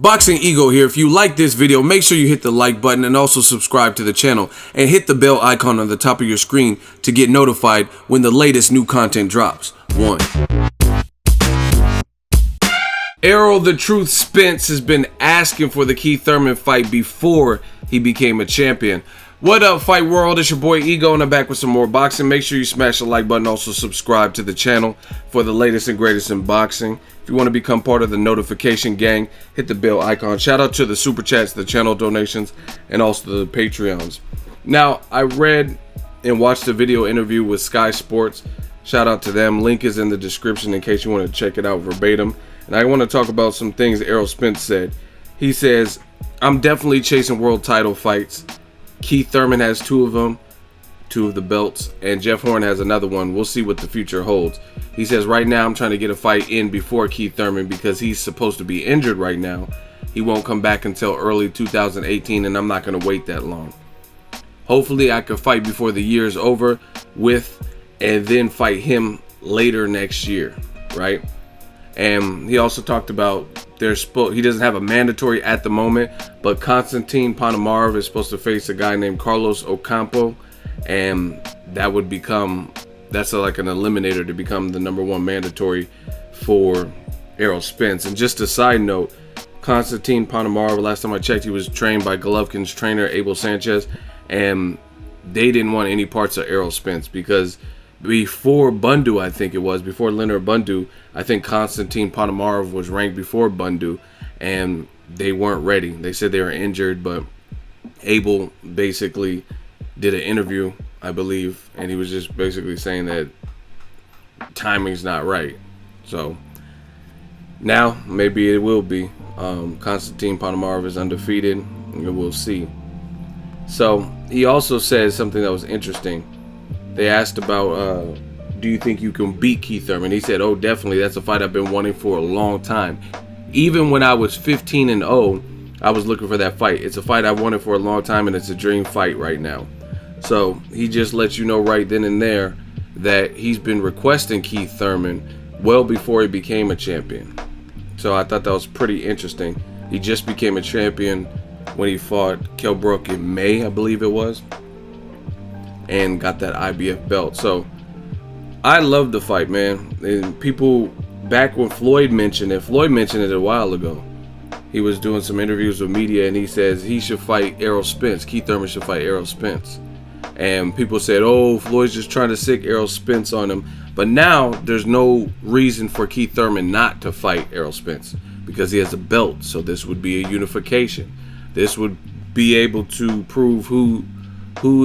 Boxingego here. If you like this video, make sure you hit the like button and also subscribe to the channel and hit the bell icon on the top of your screen to get notified when the latest new content drops. 1. Errol the Truth Spence has been asking for the Keith Thurman fight before he became a champion. What up, Fight World? It's your boy Ego, and I'm back with some more boxing. Make sure you smash the like button. Also subscribe to the channel for the latest and greatest in boxing. If you want to become part of the notification gang, hit the bell icon. Shout out to the super chats, the channel donations, and also the Patreons. Now, I read and watched a video interview with Sky Sports. Shout out to them. Link is in the description in case you want to check it out verbatim. And I want to talk about some things Errol Spence said. He says, "I'm definitely chasing world title fights. Keith Thurman has 2 of them, 2 of the belts, and Jeff Horn has another one. We'll see what the future holds." He says, "Right now I'm trying to get a fight in before Keith Thurman because he's supposed to be injured right now. He won't come back until early 2018, and I'm not going to wait that long. Hopefully I could fight before the year is over with and then fight him later next year," right? And he also talked about he doesn't have a mandatory at the moment, but Konstantin Ponomarev is supposed to face a guy named Carlos Ocampo, and that would become like an eliminator to become the #1 mandatory for Errol Spence. And just a side note, Konstantin Ponomarev, last time I checked, he was trained by Golovkin's trainer Abel Sanchez, and they didn't want any parts of Errol Spence because before Bundu, I think it was, before Leonard Bundu, I think Konstantin Ponomarev was ranked before Bundu, and they weren't ready. They said they were injured, but Abel basically did an interview, I believe, and he was just basically saying that timing's not right. So now maybe it will be. Konstantin Ponomarev is undefeated, and we'll see. So he also said something that was interesting. They asked about, do you think you can beat Keith Thurman? He said, "Oh, definitely. That's a fight I've been wanting for a long time. Even when I was 15-0, I was looking for that fight. It's a fight I wanted for a long time, and it's a dream fight right now." So he just lets you know right then and there that he's been requesting Keith Thurman well before he became a champion. So I thought that was pretty interesting. He just became a champion when he fought Kell Brook in May, I believe it was, and got that IBF belt. So I love the fight, man. And people, back when Floyd mentioned it a while ago. He was doing some interviews with media, and he says he should fight Errol Spence. Keith Thurman should fight Errol Spence. And people said, "Oh, Floyd's just trying to sick Errol Spence on him." But now there's no reason for Keith Thurman not to fight Errol Spence because he has a belt. So this would be a unification. This would be able to prove who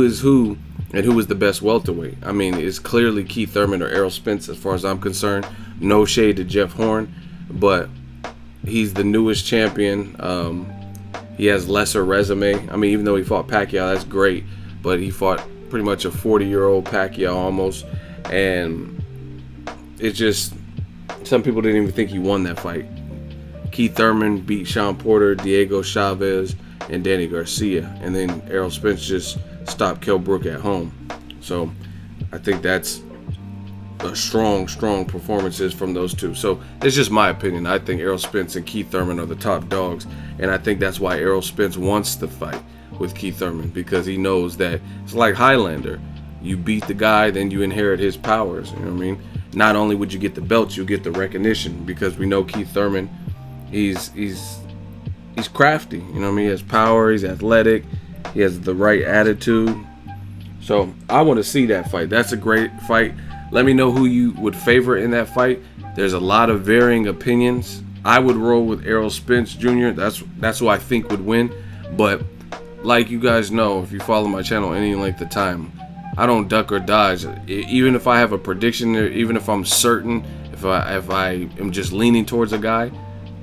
is who and who is the best welterweight. I mean, it's clearly Keith Thurman or Errol Spence as far as I'm concerned. No shade to Jeff Horn, but he's the newest champion. He has lesser resume. I mean, even though he fought Pacquiao, that's great, but he fought pretty much a 40-year-old Pacquiao almost, and it's just, some people didn't even think he won that fight. Keith Thurman beat Sean Porter, Diego Chavez, and Danny Garcia, and then Errol Spence just stopped Kell Brook at home. So I think that's a strong performances from those two. So it's just my opinion. I think Errol Spence and Keith Thurman are the top dogs, and I think that's why Errol Spence wants to fight with Keith Thurman, because he knows that it's like Highlander. You beat the guy, then you inherit his powers. You know what I mean? Not only would you get the belts, you get the recognition, because we know Keith Thurman, he's crafty. You know what I mean? He has power, he's athletic, he has the right attitude. So I want to see that fight. That's a great fight. Let me know who you would favor in that fight. There's a lot of varying opinions. I would roll with Errol Spence Jr. That's who I think would win. But like you guys know, if you follow my channel any length of time, I don't duck or dodge. Even if I have a prediction, even if I'm certain, if I am just leaning towards a guy,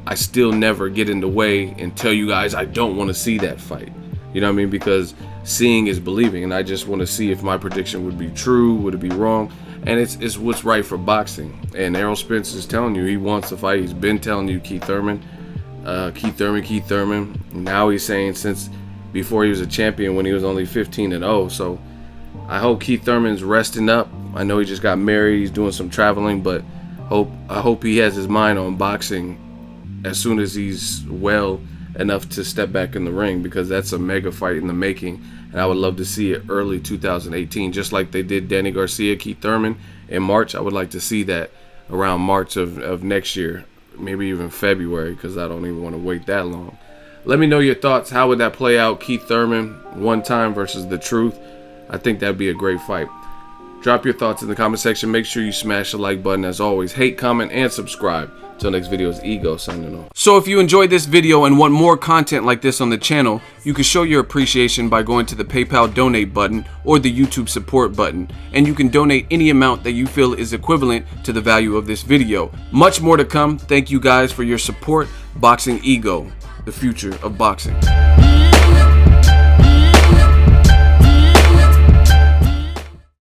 I still never get in the way and tell you guys I don't want to see that fight. You know what I mean? Because seeing is believing, and I just want to see if my prediction would be true, would it be wrong, and it's what's right for boxing. And Errol Spence is telling you he wants to fight. He's been telling you Keith Thurman. Now he's saying since before he was a champion when he was only 15-0. So I hope Keith Thurman's resting up. I know he just got married. He's doing some traveling, but I hope he has his mind on boxing as soon as he's well enough to step back in the ring, because that's a mega fight in the making, and I would love to see it early 2018, just like they did Danny Garcia, Keith Thurman in March. I would like to see that around March of next year, maybe even February, because I don't even want to wait that long. Let me know your thoughts. How would that play out? Keith Thurman one time versus The Truth. I think that'd be a great fight. Drop your thoughts in the comment section. Make sure you smash the like button. As always, hate, comment, and subscribe. Till next video is Ego signing off. So if you enjoyed this video and want more content like this on the channel, you can show your appreciation by going to the PayPal donate button or the YouTube support button, and you can donate any amount that you feel is equivalent to the value of this video. Much more to come. Thank you guys for your support. Boxingego, the future of boxing.